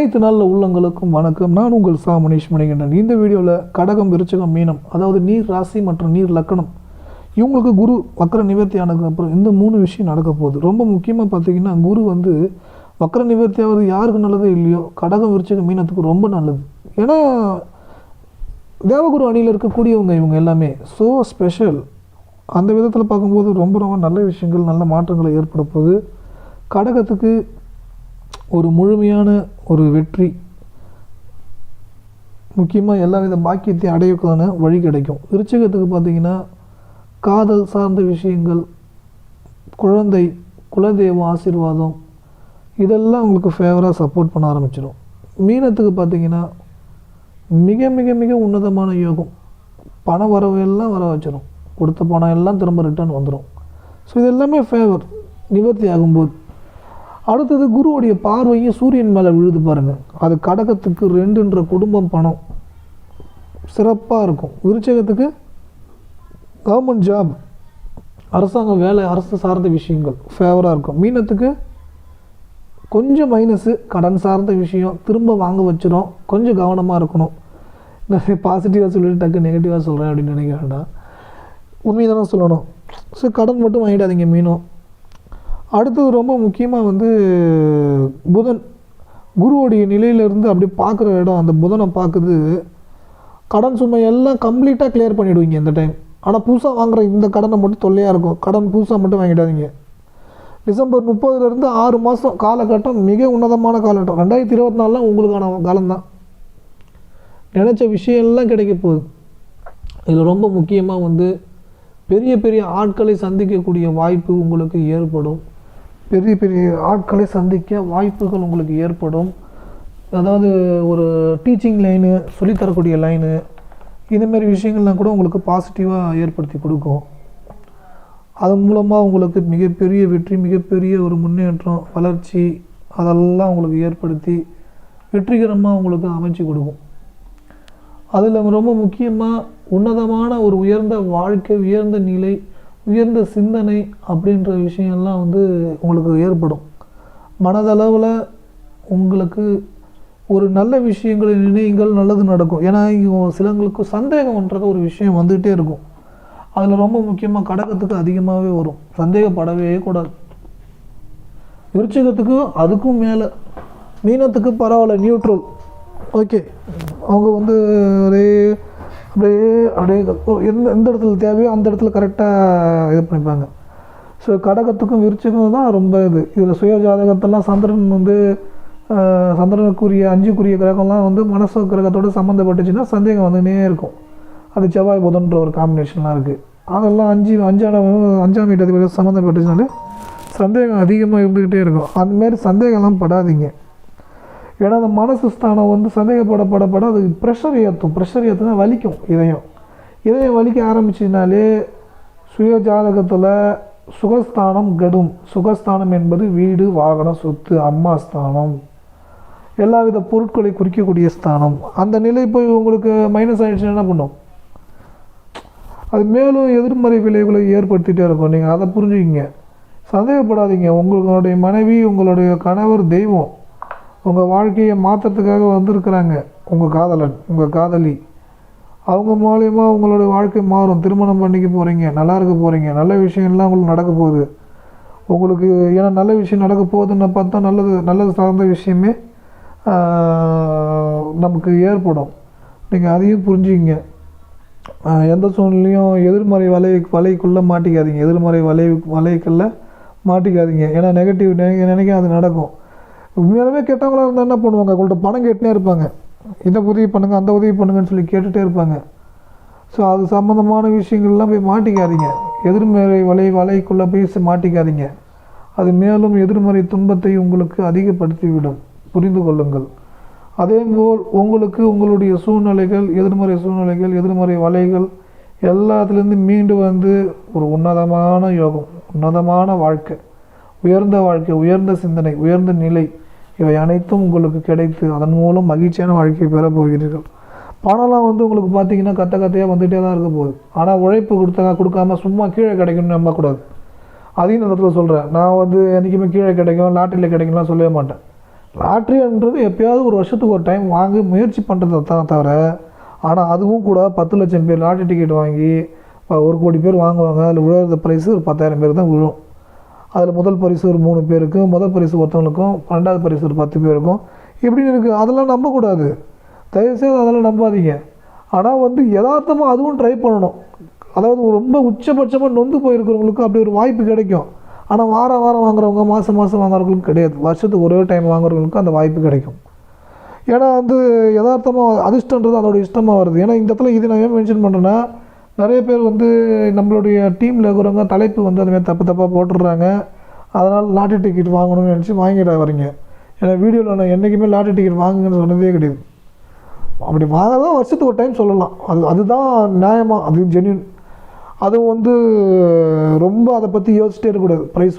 அனைத்து நாளில் உள்ளங்களுக்கும் வணக்கம். நான் உங்கள் மனிஷ் மணிகண்டன். இந்த வீடியோவில் கடகம், விருச்சிகம், மீனம், அதாவது நீர் ராசி மற்றும் நீர் லக்கணம், இவங்களுக்கு குரு வக்கர நிவர்த்தி ஆனதுக்கப்புறம் இந்த 3 விஷயம் நடக்க போகுது. ரொம்ப முக்கியமாக பார்த்தீங்கன்னா, குரு வக்கர நிவர்த்தி ஆகிறது யாருக்கு நல்லதோ இல்லையோ, கடகம், விருச்சிகம், மீனத்துக்கு ரொம்ப நல்லது. ஏன்னா தேவகுரு அணியில் இருக்கக்கூடியவங்க இவங்க எல்லாமே ஸோ ஸ்பெஷல். அந்த விதத்தில் பார்க்கும்போது ரொம்ப ரொம்ப நல்ல விஷயங்கள், நல்ல மாற்றங்களை ஏற்பட போகுது. கடகத்துக்கு ஒரு முழுமையான ஒரு வெற்றி, முக்கியமாக எல்லா வித பாக்கியத்தை அடையக்கான வழி கிடைக்கும். விருச்சிகத்துக்கு பார்த்திங்கன்னா காதல் சார்ந்த விஷயங்கள், குழந்தை, குலதெய்வம் ஆசீர்வாதம், இதெல்லாம் உங்களுக்கு ஃபேவராக சப்போர்ட் பண்ண ஆரம்பிச்சிடும். மீனத்துக்கு பார்த்திங்கன்னா மிக மிக மிக உன்னதமான யோகம், பண வரவு எல்லாம் வர வச்சிடும், கொடுத்த பணம் எல்லாம் திரும்ப ரிட்டர்ன் வந்துடும். ஸோ இது எல்லாமே ஃபேவர் நிவர்த்தி ஆகும்போது. அடுத்தது குருவுடைய பார்வையும் சூரியன் மேலே விழுது பாருங்கள். அது கடகத்துக்கு 2 குடும்பம், பணம் சிறப்பாக இருக்கும். விருச்சிகத்துக்கு கவர்மெண்ட் ஜாப், அரசாங்க வேலை, அரசு சார்ந்த விஷயங்கள் ஃபேவராக இருக்கும். மீனத்துக்கு கொஞ்சம் மைனஸு, கடன் சார்ந்த விஷயம் திரும்ப வாங்க வச்சிடும், கொஞ்சம் கவனமாக இருக்கணும். நான் பாசிட்டிவாக சொல்லிட்டு டக்கு நெகட்டிவாக சொல்கிறேன் அப்படின்னு நினைக்க வேண்டாம், உண்மையை தானே சொல்லணும். ஸோ கடன் மட்டும் வாங்கிடாதீங்க மீனும். அடுத்தது ரொம்ப முக்கியமாக புதன் குருவோடைய நிலையிலேருந்து அப்படி பார்க்குற இடம், அந்த புதனை பார்க்குது. கடன் சுமை எல்லாம் கம்ப்ளீட்டாக கிளியர் பண்ணிவிடுவீங்க இந்த டைம். ஆனால் புதுசாக வாங்குகிற இந்த கடனை மட்டும் தொல்லையாக இருக்கும். கடன் புதுசாக மட்டும் வாங்கிடாதீங்க. டிசம்பர் 30 6 மாதம் காலகட்டம் மிக உன்னதமான காலகட்டம். 2024 உங்களுக்கான காலம்தான். நினச்ச விஷயம்லாம் கிடைக்க போகுது. இதில் ரொம்ப முக்கியமாக பெரிய பெரிய ஆட்களை சந்திக்கக்கூடிய வாய்ப்பு உங்களுக்கு ஏற்படும். பெரிய பெரிய ஆட்களை சந்திக்க வாய்ப்புகள் உங்களுக்கு ஏற்படும். அதாவது ஒரு டீச்சிங் லைனு, சொல்லித்தரக்கூடிய லைனு, இதுமாரி விஷயங்கள்லாம் கூட உங்களுக்கு பாசிட்டிவாக ஏற்படுத்தி கொடுக்கும். அதன் மூலமாக உங்களுக்கு மிகப்பெரிய வெற்றி, மிகப்பெரிய ஒரு முன்னேற்றம், வளர்ச்சி, அதெல்லாம் உங்களுக்கு ஏற்படுத்தி வெற்றிகரமாக உங்களுக்கு அமைச்சு கொடுக்கும். அதில் ரொம்ப முக்கியமாக உன்னதமான ஒரு உயர்ந்த வாழ்க்கை, உயர்ந்த நிலை, உயர்ந்த சிந்தனை அப்படின்ற விஷயம்லாம் உங்களுக்கு ஏற்படும். மனதளவில் உங்களுக்கு ஒரு நல்ல விஷயங்களை நினைவுகள், நல்லது நடக்கும். ஏன்னா சிலங்களுக்கு சந்தேகம்ன்றது ஒரு விஷயம் வந்துகிட்டே இருக்கும். அதில் ரொம்ப முக்கியமாக கடகத்துக்கு அதிகமாகவே வரும். சந்தேகப்படவே கூடாது. விருச்சிகத்துக்கு அதுக்கும் மேலே. மீனத்துக்கு பரவாயில்ல, நியூட்ரல், ஓகே. அவங்க ஒரே அப்படியே அப்படியே எந்த இடத்துல தேவையோ அந்த இடத்துல கரெக்டாக இது பண்ணிப்பாங்க. ஸோ கடகத்துக்கும் விருச்சிகம் தான் ரொம்ப இதில் சுய ஜாதகத்தெல்லாம் சந்திரன் சந்திரனுக்குரிய 5 கிரகம்லாம் மனசு கிரகத்தோடு சம்மந்தப்பட்டுச்சுன்னா சந்தேகம் வந்துன்னே இருக்கும். அது செவ்வாய் புதன்ற ஒரு காம்பினேஷன்லாம் இருக்குது. அதெல்லாம் 5ஆம் வீட்டு சம்மந்தப்பட்டுச்சுனாலே சந்தேகம் அதிகமாக இருந்துக்கிட்டே இருக்கும். அந்தமாரி சந்தேகம்லாம் படாதீங்க. ஏன்னா அந்த மனசு ஸ்தானம் சந்தேகப்பட அது ப்ரெஷர் ஏற்றுனா வலிக்கும். இதயம் வலிக்க ஆரம்பிச்சினாலே சுய ஜாதகத்தில் சுகஸ்தானம் கெடும். சுகஸ்தானம் என்பது வீடு, வாகனம், சொத்து, அம்மா ஸ்தானம், எல்லா வித பொருட்களை குறிக்கக்கூடிய ஸ்தானம். அந்த நிலை போய் உங்களுக்கு மைனஸ் ஆகிடுச்சுன்னா என்ன பண்ணும்? அது மேலும் எதிர்மறை விளைவுகளை ஏற்படுத்திகிட்டே இருக்கும். நீங்கள் அதை புரிஞ்சுக்கிங்க. சந்தேகப்படாதீங்க. உங்களுடைய மனைவி, உங்களுடைய கணவர் தெய்வம். உங்கள் வாழ்க்கையை மாற்றத்துக்காக வந்திருக்கிறாங்க. உங்கள் காதலன், உங்கள் காதலி, அவங்க மூலயமா உங்களுடைய வாழ்க்கை மாறும். திருமணம் பண்ணிக்க போகிறீங்க, நல்லா இருக்க போகிறீங்க, நல்ல விஷயம்லாம் உங்களுக்கு நடக்க போகுது உங்களுக்கு. ஏன்னா நல்ல விஷயம் நடக்க போகுதுன்னு பார்த்தா நல்லது சார்ந்த விஷயமே நமக்கு ஏற்படும். நீங்கள் அதையும் புரிஞ்சுக்கிங்க. எந்த சூழ்நிலையும் எதிர்மறை வலைக்குள்ளே மாட்டிக்காதீங்க. எதிர்மறை வலைக்குள்ளே மாட்டிக்காதீங்க. ஏன்னா நெகட்டிவ் நினைக்க அது நடக்கும். உண்மையாலுமே கெட்டவங்களாக இருந்தால் என்ன பண்ணுவாங்க? அவங்கள்ட்ட பணம் கேட்டுனே இருப்பாங்க. இந்த உதவி பண்ணுங்கள், அந்த உதவி பண்ணுங்கன்னு சொல்லி கேட்டுகிட்டே இருப்பாங்க. ஸோ அது சம்மந்தமான விஷயங்கள்லாம் போய் மாட்டிக்காதீங்க. எதிர்மறை வலைக்குள்ளே போய் மாட்டிக்காதீங்க. அது மேலும் எதிர்மறை துன்பத்தை உங்களுக்கு அதிகப்படுத்திவிடும். புரிந்து கொள்ளுங்கள். அதேபோல் உங்களுக்கு உங்களுடைய சூழ்நிலைகள், எதிர்மறை வலைகள் எல்லாத்துலேருந்து மீண்டு ஒரு உன்னதமான யோகம், உன்னதமான வாழ்க்கை, உயர்ந்த சிந்தனை, உயர்ந்த நிலை, இவை அனைத்தும் உங்களுக்கு கிடைத்து அதன் மூலம் மகிழ்ச்சியான வாழ்க்கையை பெற போகிறீர்கள். பணம்லாம் உங்களுக்கு பார்த்தீங்கன்னா கத்தையாக வந்துகிட்டே தான் இருக்க போகுது. ஆனால் உழைப்பு கொடுக்காம சும்மா கீழே கிடைக்கணும்னு நம்பக்கூடாது. அதையும் இந்த இடத்துல சொல்கிறேன். நான் என்றைக்குமே கீழே கிடைக்கும், லாட்டரியில் கிடைக்கும்லாம் சொல்லவே மாட்டேன். லாட்ரின்றது எப்போயாவது ஒரு வருஷத்துக்கு ஒரு டைம் வாங்கி முயற்சி பண்ணுறதை தான் தவிர, ஆனால் அதுவும் கூட 10 லட்சம் பேர் லாட்ரி டிக்கெட் வாங்கி 1 கோடி பேர் வாங்குவாங்க. அதில் விழுற ப்ரைஸு ஒரு 10,000 பேர் தான் விழும். அதில் முதல் பரிசு ஒரு 3 பேருக்கு, முதல் பரிசு ஒருத்தவங்களுக்கும், 2வது பரிசு ஒரு 10 பேருக்கும் இப்படின்னு இருக்குது. அதெல்லாம் நம்பக்கூடாது, தயவுசெய்து அதெல்லாம் நம்பாதீங்க. ஆனால் வந்து யதார்த்தமாக அதுவும் ட்ரை பண்ணணும். அதாவது ரொம்ப உச்சபட்சமாக நொந்து போயிருக்கிறவங்களுக்கு அப்படி ஒரு வாய்ப்பு கிடைக்கும். ஆனால் வாரம் வாங்குறவங்க, மாதம் வாங்குறவங்களுக்கு கிடையாது. வருஷத்துக்கு ஒரே டைம் வாங்குறவங்களுக்கு அந்த வாய்ப்பு கிடைக்கும். ஏன்னா வந்து யதார்த்தமாக அதிர்ஷ்டன்றது அதோட இஷ்டமாக வருது. ஏன்னா இந்த இடத்துல இது நான் ஏன் மென்ஷன் பண்ணுறேன்னா, நிறைய பேர் வந்து நம்மளுடைய டீமில் இருக்கிறவங்க தலைப்பு வந்து அதுமாதிரி தப்பாக போட்டுடுறாங்க. அதனால் லாட்ரி டிக்கெட் வாங்கணும்னு நினச்சி வாங்கிட வரீங்க. ஏன்னா வீடியோவில் நான் என்றைக்குமே லாட்ரி டிக்கெட் வாங்குங்கன்னு சொன்னதே கிடையாது. அப்படி வாங்கதான் வருஷத்துக்கு ஒரு டைம் சொல்லலாம். அதுதான் நியாயமாக, அது ஜென்யூன். அது வந்து ரொம்ப அதை பற்றி யோசிச்சிட்டே இருக்கக்கூடாது. ப்ரைஸ்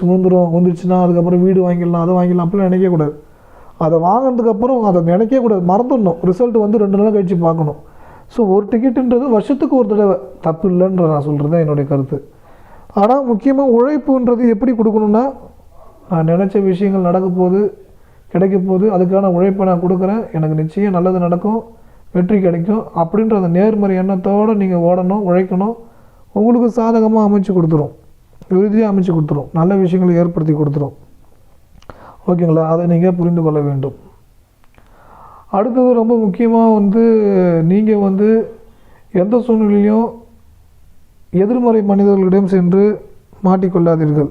வந்துருச்சுன்னா அதுக்கப்புறம் வீடு வாங்கிடலாம், அதை வாங்கிடலாம் அப்படிலாம் நினைக்கக்கூடாது. அதை வாங்கினதுக்கப்புறம் அதை நினைக்கக்கூடாது, மறந்துடணும். ரிசல்ட் வந்து 2 நாள் கழித்து பார்க்கணும். ஸோ ஒரு டிக்கெட்டுன்றது வருஷத்துக்கு ஒரு தடவை தப்பு இல்லைன்ற நான் சொல்கிறது தான் என்னுடைய கருத்து. ஆனால் முக்கியமாக உழைப்புன்றது எப்படி கொடுக்கணுன்னா, நான் நினச்ச விஷயங்கள் நடக்க போகுது, கிடைக்க போகுது, அதுக்கான உழைப்பை நான் கொடுக்குறேன், எனக்கு நிச்சயம் நல்லது நடக்கும், வெற்றி கிடைக்கும் அப்படின்ற அந்த நேர்மறை எண்ணத்தோடு நீங்கள் ஓடணும், உழைக்கணும். உங்களுக்கு சாதகமாக அமைச்சு கொடுத்துரும், உறுதியாக அமைச்சு கொடுத்துரும், நல்ல விஷயங்களை ஏற்படுத்தி கொடுத்துரும். ஓகேங்களா? அதை நீங்கள் புரிந்து கொள்ள வேண்டும். அடுத்தது ரொம்ப முக்கியமாக வந்து நீங்கள் வந்து எந்த சூழ்நிலையும் எதிர்மறை மனிதர்களிடம் சென்று மாட்டிக்கொள்ளாதீர்கள்.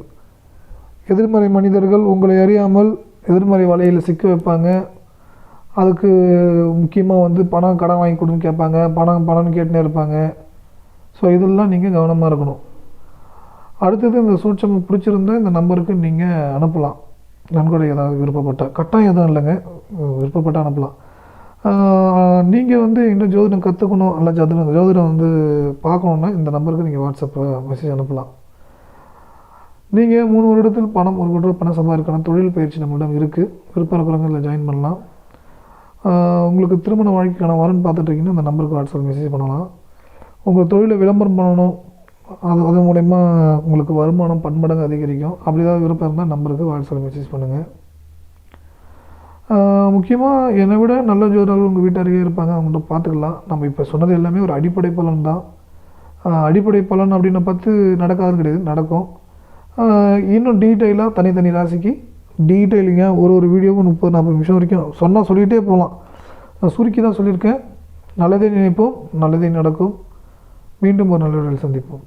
எதிர்மறை மனிதர்கள் உங்களை அறியாமல் எதிர்மறை வலையில் சிக்க வைப்பாங்க. அதுக்கு முக்கியமாக வந்து பணம் கடன் வாங்கி கொடுன்னு கேட்பாங்க, பணம்னு கேட்டுனே இருப்பாங்க. ஸோ இதெல்லாம் நீங்கள் கவனமாக இருக்கணும். அடுத்தது இந்த சூட்சம் பிடிச்சிருந்தால் இந்த நம்பருக்கு நீங்கள் அனுப்பலாம். நன்கொடை ஏதாவது விருப்பப்பட்டால், கட்டாயம் எதுவும் இல்லைங்க, விருப்பப்பட்டால் அனுப்பலாம். நீங்கள் வந்து இன்னும் ஜோதிடம் கற்றுக்கணும், அல்ல ஜோதிடம் வந்து பார்க்கணுன்னா இந்த நம்பருக்கு நீங்கள் வாட்ஸ்அப்பில் மெசேஜ் அனுப்பலாம். நீங்கள் 3 வருடத்தில் 1 கோடி ரூபா பணம் சம்பாதிக்கணும், தொழில் பயிற்சி நம்மளிடம் இருக்குது. விருப்பம் இருக்கிறவங்க இதில் ஜாயின் பண்ணலாம். உங்களுக்கு திருமண வாழ்க்கைக்கான வரன் பார்த்துட்ருக்கீங்கன்னா இந்த நம்பருக்கு வாட்ஸ்அப்பில் மெசேஜ் பண்ணலாம். உங்கள் தொழிலை விளம்பரம் பண்ணணும், அது மூலயமா உங்களுக்கு வருமானம் பன்மடங்கு அதிகரிக்கும். அப்படி ஏதாவது விருப்பம் இருந்தால் நம்பருக்கு வாட்ஸ்அப்பில் மெசேஜ் பண்ணுங்கள். முக்கியமாக என்னை விட நல்ல ஜோதிடர்கள் உங்கள் வீட்டு அருகே இருப்பாங்க, அவங்கள்ட்ட பார்த்துக்கலாம். நம்ம இப்போ சொன்னது எல்லாமே ஒரு அடிப்படை பலன் தான். அடிப்படை பலன் அப்படின்னு பார்த்து நடக்காதுன்னு கிடையாது, நடக்கும். இன்னும் டீட்டெயிலாக தனித்தனி ராசிக்கு டீட்டெயிலிங்காக ஒரு வீடியோவும் 30-40 நிமிஷம் வரைக்கும் சொன்னால் சொல்லிகிட்டே போகலாம். நான் சுருக்கி தான் சொல்லியிருக்கேன். நல்லதே நினைப்போம், நல்லதே நடக்கும். மீண்டும் ஒரு நல்ல வீடியோவில் சந்திப்போம்.